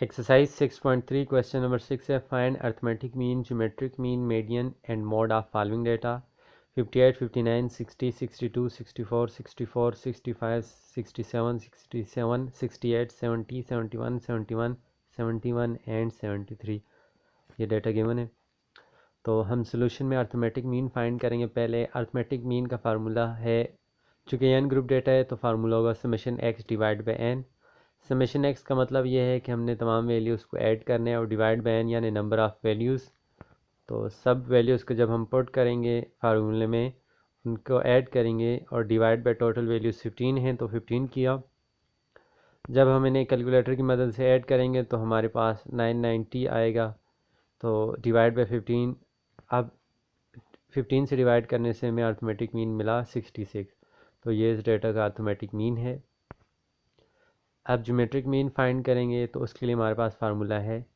Exercise 6.3 question number 6 है find arithmetic mean, geometric mean, median and mode of following data 58, 59, 60, 62, 64, 64, 65, 67, 67, 68, 70, 71, 71, 71 and 73 ये data given है। तो हम solution में अर्थमेटिक मीन फाइंड करेंगे। पहले अर्थमेटिक मीन का फार्मूला है, चूँकि एन ग्रुप डेटा है तो फार्मूला होगा summation x divide by n. Summation x का मतलब ये है कि हमने तमाम वैल्यूज़ को ऐड करने हैं और डिवाइड बाई एन यानी नंबर ऑफ़ वैल्यूज़। तो सब वैल्यूज़ को जब हम पुट करेंगे फार्मूले में उनको ऐड करेंगे और डिवाइड बाई टोटल वैल्यूज़ 15 हैं तो 15 किया। जब हम इन्हें कैलकुलेटर की मदद से ऐड करेंगे तो हमारे पास 990 आएगा। तो डिवाइड बाई 15, अब 15 से डिवाइड करने से हमें अर्थमेटिक मीन मिला 66। तो ये इस डेटा का अर्थमेटिक मीन है। अब ज्योमेट्रिक मीन फाइंड करेंगे तो उसके लिए हमारे पास फार्मूला है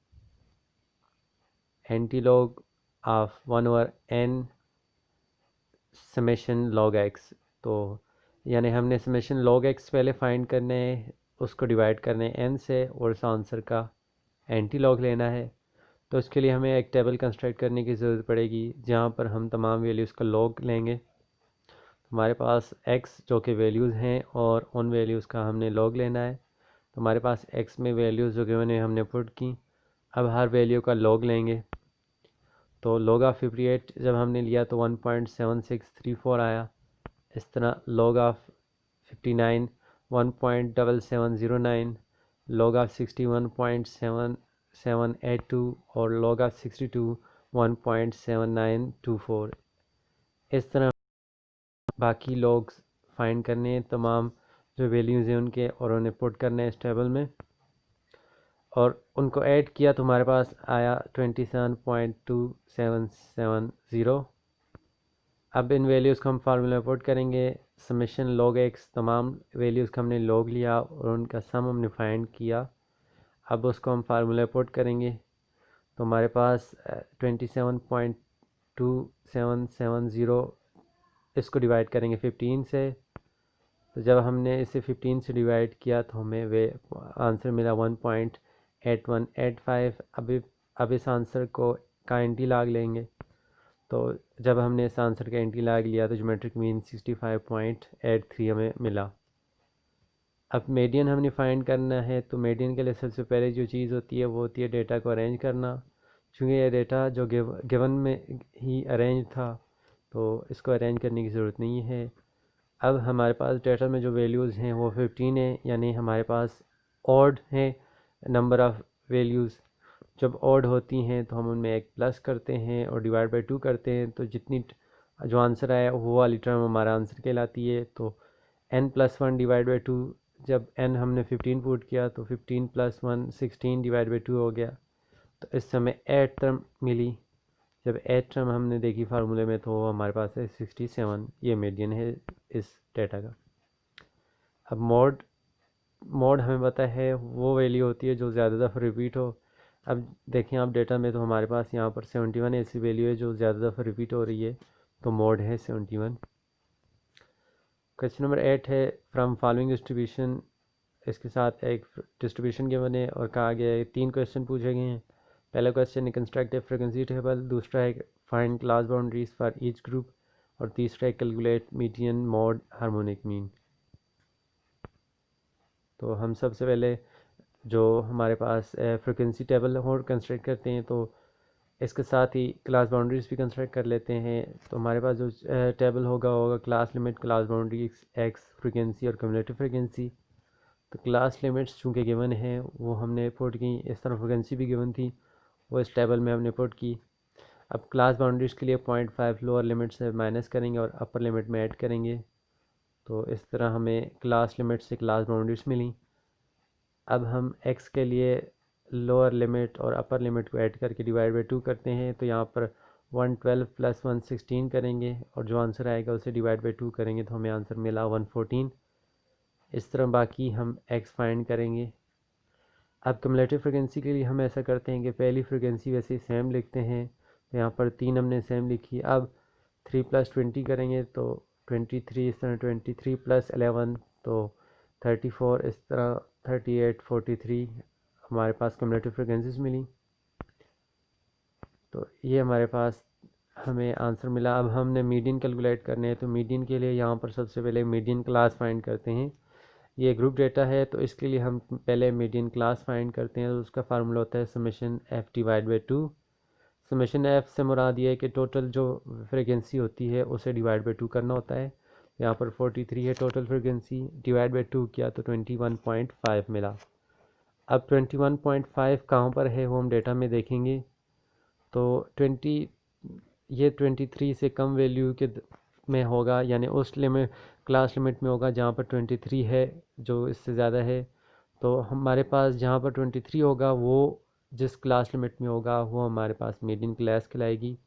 anti log of 1/n summation log x. तो यानी हमने समेशन लॉग एक्स पहले फाइंड करने हैं, उसको डिवाइड करने हैं n से और उस आंसर का एंटी लॉग लेना है। तो इसके लिए हमें एक टेबल कंस्ट्रक्ट करने की ज़रूरत पड़ेगी जहाँ पर हम तमाम वैल्यूज़ का लॉग लेंगे। हमारे पास x जो कि वैल्यूज़ हैं और उन वैल्यूज़ का हमने लॉग लेना है। तो हमारे पास x में वैल्यूज़ जो गिवन है हमने पुट की। अब हर वैल्यू का लॉग लेंगे। तो log ऑफ 58 जब हमने लिया तो 1.7634 आया। इस तरह log ऑफ 59 1.7709, log ऑफ 60 1.7782 और log ऑफ 62 1.7924। इस तरह बाकी logs फाइंड करने हैं, तमाम जो वैल्यूज़ हैं उनके, और उन्हें पुट करने हैं इस टेबल में और उनको ऐड किया तो हमारे पास आया 27.2770। अब इन वैल्यूज़ को हम फार्मूला में पुट करेंगे। समेशन लॉग एक्स, तमाम वैल्यूज़ का हमने लॉग लिया और उनका सम हमने फाइंड किया। अब उसको हम फार्मूला में पुट करेंगे तो हमारे पास 27.2770, इसको डिवाइड करेंगे 15 से। तो जब हमने इसे 15 से डिवाइड किया तो हमें वे आंसर मिला 1.8185। अब इस आंसर को का एंटी लॉग लेंगे। तो जब हमने इस आंसर का एंटी लॉग लिया तो ज्योमेट्रिक मीन 65.83 हमें मिला। अब मीडियन हमने फाइंड करना है। तो मीडियन के लिए सबसे पहले जो चीज़ होती है वो होती है डेटा को अरेंज करना। चूँकि ये डेटा जो गिवन में ही अरेंज था तो इसको अरेंज करने की ज़रूरत नहीं है। अब हमारे पास डेटा में जो वैल्यूज़ हैं वो 15 है, यानी हमारे पास ऑड है नंबर ऑफ़ वैल्यूज़। जब ऑड होती हैं तो हम उनमें एक प्लस करते हैं और डिवाइड बाई 2 करते हैं, तो जितनी जो आंसर आया वो वाली टर्म हमारा आंसर कहलाती है। तो n+1 डिवाइड बाई 2, जब n हमने 15 पुट किया तो 15 + 1 16 डिवाइड बाई 2 हो गया। तो इस समय 8 टर्म मिली। जब 8 टर्म हमने देखी फार्मूले में तो हमारे पास है 67। ये मीडियन है इस डेटा का। अब मोड हमें पता है वो वैल्यू होती है जो ज़्यादा दफ़ा रिपीट हो। अब देखें आप डेटा में तो हमारे पास यहाँ पर 71 ऐसी वैल्यू है जो ज़्यादा दफ़ा रिपीट हो रही है, तो मोड है 71। क्वेश्चन नंबर 8 है फ्रॉम फॉलोइंग डिस्ट्रीब्यूशन। इसके साथ एक डिस्ट्रीब्यूशन के बने और कहा गया है 3 क्वेश्चन पूछे गए हैं। पहला क्वेश्चन है कंस्ट्रक्ट ए फ्रीक्वेंसी टेबल, दूसरा है find class boundaries for each group और तीसरा है calculate median mode harmonic mean. तो हम सबसे पहले जो हमारे पास फ्रीक्वेंसी टेबल और कंस्ट्रक्ट करते हैं तो इसके साथ ही क्लास बाउंड्रीज भी कंस्ट्रक्ट कर लेते हैं। तो हमारे पास जो टेबल होगा class limit, class boundary, x frequency और कम्युलेटिव फ्रीक्वेंसी। तो क्लास लिमिट्स चूँकि गिवन है वो हमने पुट की, इस तरह फ्रीक्वेंसी भी गिवन थी वो इस टेबल में हमने पुट की। अब क्लास बाउंड्रीज के लिए 0.5 लोअर लिमिट से माइनस करेंगे और अपर लिमिट में ऐड करेंगे। तो इस तरह हमें क्लास लिमिट से क्लास बाउंड्रीज मिली। अब हम x के लिए लोअर लिमिट और अपर लिमिट को ऐड करके डिवाइड बाई 2 करते हैं। तो यहाँ पर 112 + 1 16 करेंगे और जो आंसर आएगा उसे डिवाइड बाई 2 करेंगे तो हमें आंसर मिला 114। इस तरह बाकी हम x फाइंड करेंगे। अब कम्युलेटिव फ्रीक्वेंसी के लिए हम ऐसा करते हैं कि पहली फ्रीक्वेंसी वैसे ही सेम लिखते हैं। तो यहाँ पर 3 हमने सेम लिखी। अब 3 + 20 करेंगे तो 23, इस तरह 23 + 11 तो 34, इस तरह 38 43 हमारे पास क्यूमुलेटिव फ्रीक्वेंसीज मिली। तो ये हमारे पास हमें आंसर मिला। अब हमने मीडियन कैलकुलेट करने हैं, तो मीडियन के लिए यहाँ पर सबसे पहले मीडियन क्लास फाइंड करते हैं। ये ग्रुप डेटा है तो इसके लिए हम पहले मीडियन क्लास फाइंड करते हैं। तो उसका फार्मूला होता है summation F divide by 2। Summation F से मुराद ये है कि टोटल जो फ्रीक्वेंसी होती है उसे डिवाइड बाई 2 करना होता है। यहाँ पर 43 है टोटल फ्रीक्वेंसी, डिवाइड बाई 2 किया तो 21.5 मिला। अब 21.5 कहाँ पर है वो हम डेटा में देखेंगे। तो 23 से कम वैल्यू के में होगा, यानी उस लिमिट क्लास लिमिट में होगा जहाँ पर 23 है। जो इससे ज़्यादा है तो हमारे पास जहाँ पर 23 होगा वो जिस क्लास लिमिट में होगा वो हमारे पास मीडियन क्लास कहलाएगी।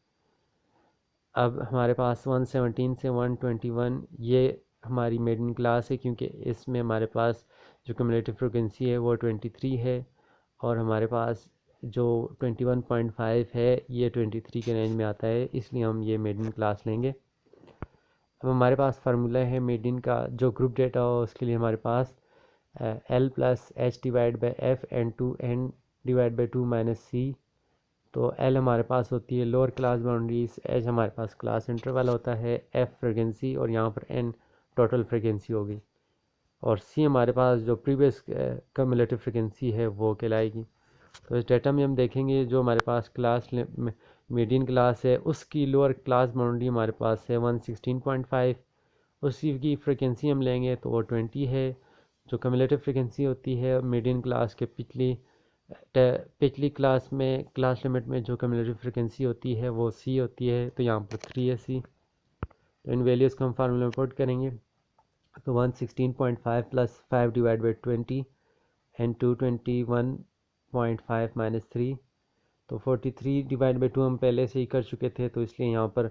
अब हमारे पास 117 से 121 ये हमारी मीडियन क्लास है, क्योंकि इसमें हमारे पास जो क्यूमुलेटिव फ्रीक्वेंसी है वो 23 है और हमारे पास जो 21.5 है ये 23 के रेंज में आता है, इसलिए हम ये मीडियन क्लास लेंगे। अब हमारे पास फार्मूला है मीडियन का, जो ग्रुप डेटा हो उसके लिए हमारे पास L plus h divide by f n two n divide by 2 minus c. तो L हमारे पास होती है लोअर क्लास बाउंड्रीज, H हमारे पास क्लास इंटरवल होता है, F फ्रीक्वेंसी और यहाँ पर N टोटल फ्रीक्वेंसी होगी और C हमारे पास जो प्रीवियस क्यूमुलेटिव फ्रीक्वेंसी है वो कहलाएगी। तो इस डेटा में हम देखेंगे जो हमारे पास क्लास मीडियन क्लास है उसकी लोअर क्लास बाउंड्री हमारे पास है 116.5। उसी की फ्रीक्वेंसी हम लेंगे तो वो 20 है। जो क्यूमुलेटिव फ्रीक्वेंसी होती है मीडियन क्लास के पिछली क्लास में क्लास लिमिट में जो क्यूमुलेटिव फ्रीक्वेंसी होती है वो सी होती है, तो यहाँ पर 3 है सी। तो इन वैल्यूज़ को हम फार्मूला में पुट करेंगे तो 116.5 plus 5 divide by 20 and 221.5 minus 3। तो 43 डिवाइड बाई 2 हम पहले से ही कर चुके थे तो इसलिए यहाँ पर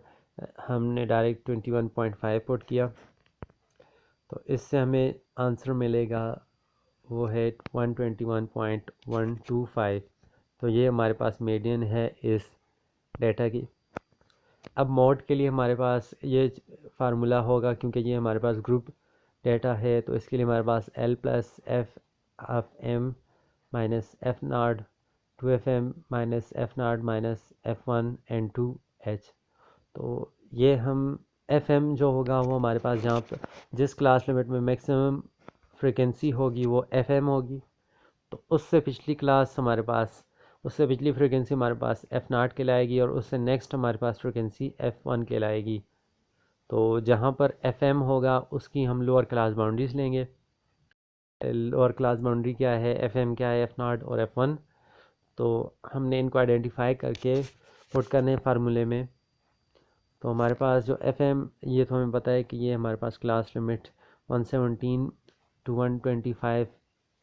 हमने डायरेक्ट 21.5 पुट किया। तो इससे हमें आंसर मिलेगा वो है 121.125। तो ये हमारे पास मीडियन है इस डेटा की। अब मोड के लिए हमारे पास ये फार्मूला होगा, क्योंकि ये हमारे पास ग्रुप डेटा है तो इसके लिए हमारे पास L plus F of M minus F naught 2FM minus F naught minus F1 and 2H। तो ये हम FM जो होगा वो हमारे पास जहाँ पर जिस क्लास लिमिट में मैक्सिमम फ्रीक्वेंसी होगी वो FM होगी, तो उससे पिछली फ्रीक्वेंसी हमारे पास F0 कहलाएगी और उससे नेक्स्ट हमारे पास फ्रीक्वेंसी F1 कहलाएगी। तो जहाँ पर FM होगा उसकी हम लोअर क्लास बाउंड्रीज लेंगे। लोअर क्लास बाउंड्री क्या है, FM क्या है, F0 और F1। तो हमने इनको आइडेंटिफाई करके पुट करने फार्मूले में। तो हमारे पास जो FM ये तो हमें पता है कि ये हमारे पास क्लास लिमिट 117 to 125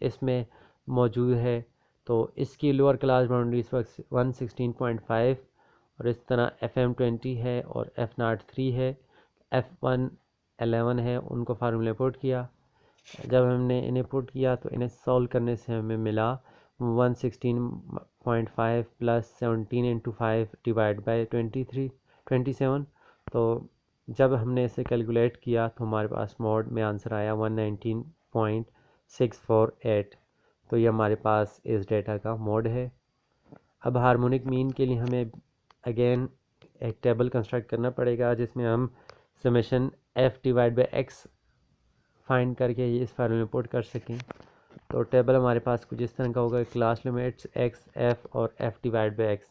इसमें मौजूद है। तो इसकी लोअर क्लास बाउंड्री इस वक्त 116.5 और इस तरह FM 20 है और F0 3 है, F1 11 है। उनको फार्मूले पुट किया। जब हमने इन्हें पुट किया तो इन्हें सॉल्व करने से हमें मिला 116.5 प्लस 17 इंटू 5 डिवाइड बाई 27। तो जब हमने इसे कैलकुलेट किया तो हमारे पास मोड में आंसर आया 119.648। तो ये हमारे पास इस डेटा का मोड है। अब हार्मोनिक मीन के लिए हमें अगेन एक टेबल कंस्ट्रक्ट करना पड़ेगा जिसमें हम summation F divide by x find करके ये इस फार्मूले में पुट कर सकें। तो टेबल हमारे पास कुछ इस तरह का होगा, क्लास लिमिट्स एक्स एफ और एफ डिवाइड बाई एक्स।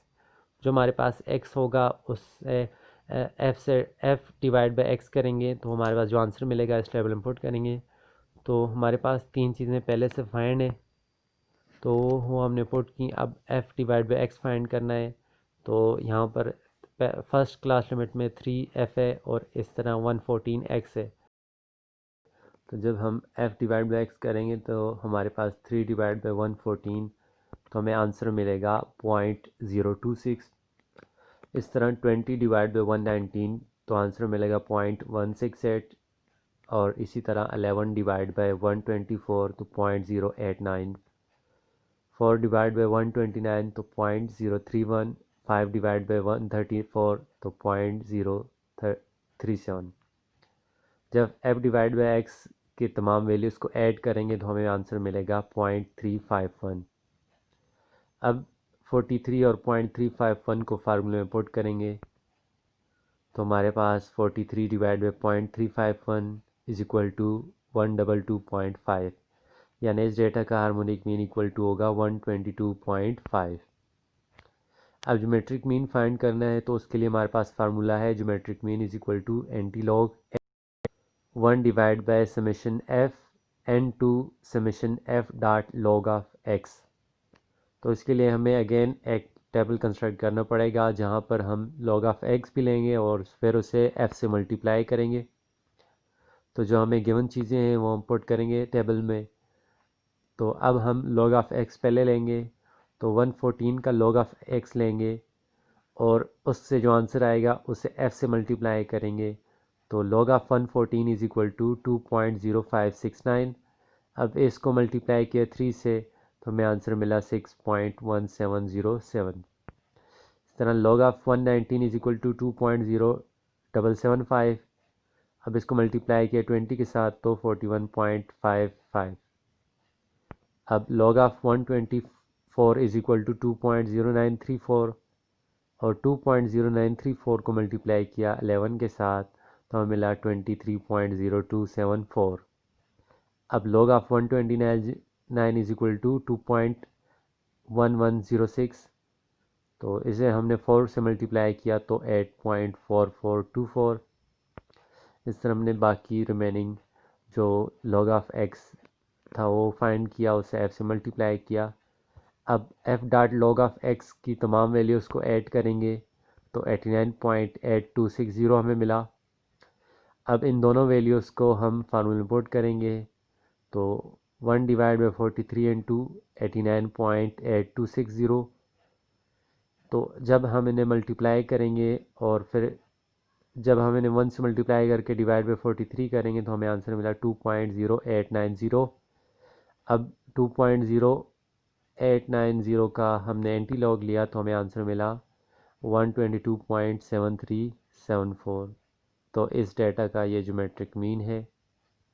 जो हमारे पास एक्स होगा उससे एफ डिवाइड बाई एक्स करेंगे तो हमारे पास जो आंसर मिलेगा इस टेबल में पुट करेंगे। तो हमारे पास 3 चीज़ें पहले से फाइंड है तो वो हमने पुट की। अब F divide by x find करना है। तो यहाँ पर फर्स्ट क्लास लिमिट में 3f है और इस तरह 114x है। तो जब हम f डिवाइड बाई एक्स करेंगे तो हमारे पास 3 डिवाइड बाई 114, तो हमें आंसर मिलेगा 0.026। इस तरह 20 डिवाइड बाई 119 तो आंसर मिलेगा 0.168 और इसी तरह 11 डिवाइड बाई 124 तो 0.089। 4 डिवाइड बाई 129 तो 0.031। 5 डिवाइड बाई 134 तो 0.037। जब f डिवाइड बाई एक्स के तमाम वैल्यूज़ को ऐड करेंगे तो हमें आंसर मिलेगा 0.351। अब 43 और 0.351 को फार्मूले में पुट करेंगे तो हमारे पास 43 divide by 0.351 is equal to 122.5, यानी इस डेटा का हार्मोनिक मीन इक्वल टू होगा 122.5। अब ज्योमेट्रिक मीन फाइंड करना है तो उसके लिए हमारे पास फार्मूला है geometric mean is equal to anti log 1 divide by summation f n to summation f dot log of x. तो इसके लिए हमें अगेन एक टेबल कंस्ट्रक्ट करना पड़ेगा जहाँ पर हम लॉग ऑफ एक्स भी लेंगे और फिर उसे एफ से मल्टीप्लाई करेंगे। तो जो हमें गिवन चीज़ें हैं वो हम पुट करेंगे टेबल में। तो अब हम लॉग ऑफ एक्स पहले लेंगे तो 114 का लॉग ऑफ एक्स लेंगे और उससे जो आंसर आएगा उसे f से मल्टीप्लाई करेंगे तो log of 114 is equal to 2.0569। अब इसको मल्टीप्लाई किया 3 से तो हमें आंसर मिला 6.1707। इस तरह log of 119 is equal to 2.0775। अब इसको मल्टीप्लाई किया 20 के साथ तो 41.55। अब log of 124 is equal to 2.0934 और 2.0934 को मल्टीप्लाई किया 11 के साथ तो हमें मिला 23.0274। अब log of 129 is equal to 2.1106 तो इसे हमने 4 से मल्टीप्लाई किया तो 8.4424। इस तरह हमने बाकी रिमेनिंग जो log ऑफ x था वो फाइंड किया, उसे f से मल्टीप्लाई किया। अब f dot log of x की तमाम वैल्यूज़ को ऐड करेंगे तो 89.8260 हमें मिला। अब इन दोनों वैल्यूज़ को हम फार्मूले में पुट करेंगे तो 1 डिवाइड बाई 43 इंटू 89.8260। तो जब हम इन्हें मल्टीप्लाई करेंगे और फिर जब हम इन्हें 1 से मल्टीप्लाई करके डिवाइड बाई 43 करेंगे तो हमें आंसर मिला 2.0890। अब 2.0890 का हमने एंटी लॉग लिया तो हमें आंसर मिला 122.7374। तो इस डेटा का ये ज्योमेट्रिक मीन है।